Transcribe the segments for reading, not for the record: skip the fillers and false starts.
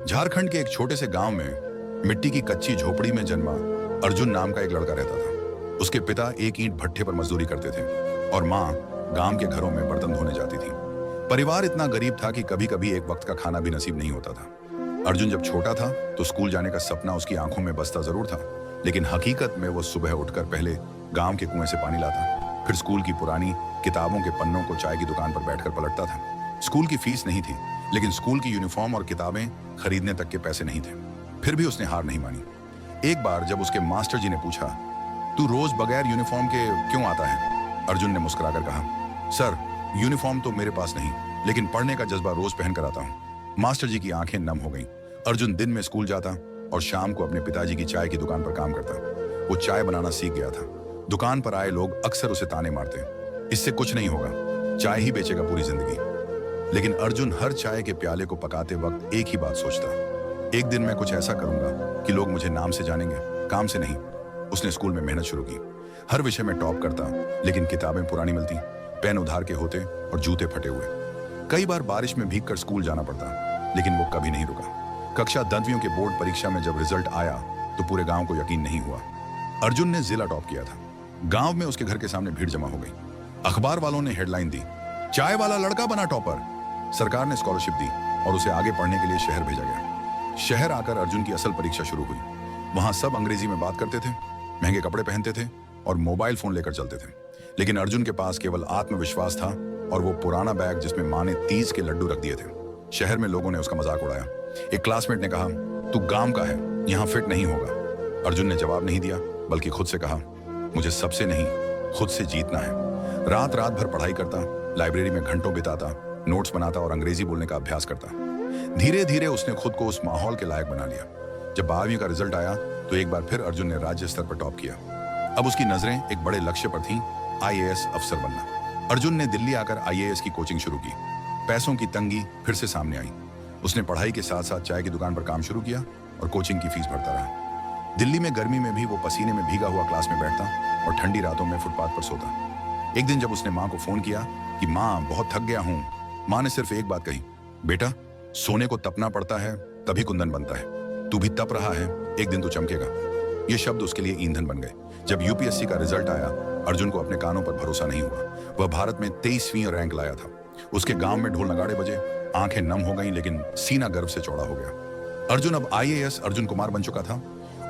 झारखंड के एक छोटे से गांव में मिट्टी की कच्ची झोपड़ी में जन्मा अर्जुन नाम का एक लड़का रहता था। उसके पिता एक ईंट भट्ठे पर मजदूरी करते थे और माँ गांव के घरों में बर्तन धोने जाती थी। परिवार इतना गरीब था कि कभी कभी एक वक्त का खाना भी नसीब नहीं होता था। अर्जुन जब छोटा था तो स्कूल जाने का सपना उसकी आंखों में बसता जरूर था, लेकिन हकीकत में वो सुबह उठकर पहले गांव के कुएं से पानी लाता, फिर स्कूल की पुरानी किताबों के पन्नों को चाय की दुकान पर बैठकर पलटता था। स्कूल की फीस नहीं थी, लेकिन स्कूल की यूनिफॉर्म और किताबें खरीदने तक के पैसे नहीं थे। फिर भी उसने हार नहीं मानी। एक बार जब उसके मास्टर जी ने पूछा, तू रोज बगैर यूनिफॉर्म के क्यों आता है? अर्जुन ने मुस्कुराकर कहा, सर यूनिफॉर्म तो मेरे पास नहीं, लेकिन पढ़ने का जज्बा रोज पहन कर आता हूँ। मास्टर जी की आंखें नम हो गईं। अर्जुन दिन में स्कूल जाता और शाम को अपने पिताजी की चाय की दुकान पर काम करता। वो चाय बनाना सीख गया था। दुकान पर आए लोग अक्सर उसे ताने मारते, इससे कुछ नहीं होगा, चाय ही बेचेगा पूरी जिंदगी। लेकिन अर्जुन हर चाय के प्याले को पकाते वक्त एक ही बात सोचता, एक दिन मैं कुछ ऐसा करूंगा कि लोग मुझे नाम से जानेंगे, काम से नहीं। उसने स्कूल में मेहनत शुरू की, हर विषय में टॉप करता, लेकिन किताबें पुरानी मिलती, पेन उधार के होते और जूते फटे हुए। कई बार बारिश में भीगकर स्कूल जाना पड़ता, लेकिन वो कभी नहीं रुका। कक्षा 10वीं के बोर्ड परीक्षा में जब रिजल्ट आया तो पूरे गांव को यकीन नहीं हुआ। अर्जुन ने जिला टॉप किया था। गांव में उसके घर के सामने भीड़ जमा हो गई। अखबार वालों ने हेडलाइन दी, चाय वाला लड़का बना टॉपर। सरकार ने स्कॉलरशिप दी और उसे आगे पढ़ने के लिए शहर भेजा गया। शहर आकर अर्जुन की असल परीक्षा शुरू हुई। वहां सब अंग्रेजी में बात करते थे, महंगे कपड़े पहनते थे और मोबाइल फोन लेकर चलते थे, लेकिन अर्जुन के पास केवल आत्मविश्वास था और वो पुराना बैग जिसमें माँ ने 30 के लड्डू रख दिए थे। शहर में लोगों ने उसका मजाक उड़ाया। एक क्लासमेट ने कहा, तू गांव का है, यहाँ फिट नहीं होगा। अर्जुन ने जवाब नहीं दिया, बल्कि खुद से कहा, मुझे सबसे नहीं, खुद से जीतना है। रात रात भर पढ़ाई करता, लाइब्रेरी में घंटों बिताता, नोट्स बनाता और अंग्रेजी बोलने का अभ्यास करता। धीरे धीरे उसने खुद को उस माहौल के लायक बना लिया। जब 12वीं का रिजल्ट आया तो एक बार फिर अर्जुन ने राज्य स्तर पर टॉप किया। अब उसकी नजरें एक बड़े लक्ष्य पर थीं, आईएएस अफसर बनना। अर्जुन ने दिल्ली आकर आईएएस की कोचिंग शुरू की। पैसों की तंगी फिर से सामने आई। उसने पढ़ाई के साथ साथ चाय की दुकान पर काम शुरू किया और कोचिंग की फीस भरता रहा। दिल्ली में गर्मी में भी वो पसीने में भीगा हुआ क्लास में बैठता और ठंडी रातों में फुटपाथ पर सोता। एक दिन जब उसने माँ को फोन किया कि माँ बहुत थक गया हूँ, माँ ने सिर्फ एक बात कही, बेटा सोने को तपना पड़ता है तभी कुंदन बनता है, तू भी तप रहा है, एक दिन तू चमकेगा। ये शब्द उसके लिए ईंधन बन गए। जब यूपीएससी का रिजल्ट आया, अर्जुन को अपने कानों पर भरोसा नहीं हुआ। वह भारत में 23वीं रैंक लाया था। उसके गांव में ढोल नगाड़े बजे, आंखें नम हो गईं, लेकिन सीना गर्व से चौड़ा हो गया। अर्जुन अब आईएएस अर्जुन कुमार बन चुका था,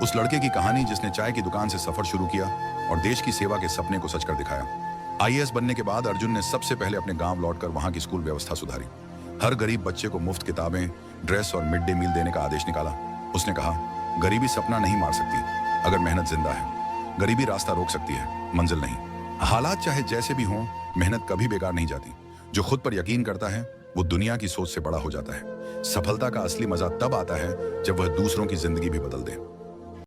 उस लड़के की कहानी जिसने चाय की दुकान से सफर शुरू किया और देश की सेवा के सपने को सच कर दिखाया। आईएएस बनने के बाद अर्जुन ने सबसे पहले अपने गांव लौटकर वहां की स्कूल व्यवस्था सुधारी। हर गरीब बच्चे को मुफ्त किताबें, ड्रेस और मिड डे मील देने का आदेश निकाला। उसने कहा, गरीबी सपना नहीं मार सकती, अगर मेहनत जिंदा है। गरीबी रास्ता रोक सकती है, मंजिल नहीं। हालात चाहे जैसे भी हों, मेहनत कभी बेकार नहीं जाती। जो खुद पर यकीन करता है वो दुनिया की सोच से बड़ा हो जाता है। सफलता का असली मजा तब आता है जब वह दूसरों की जिंदगी भी बदल दे।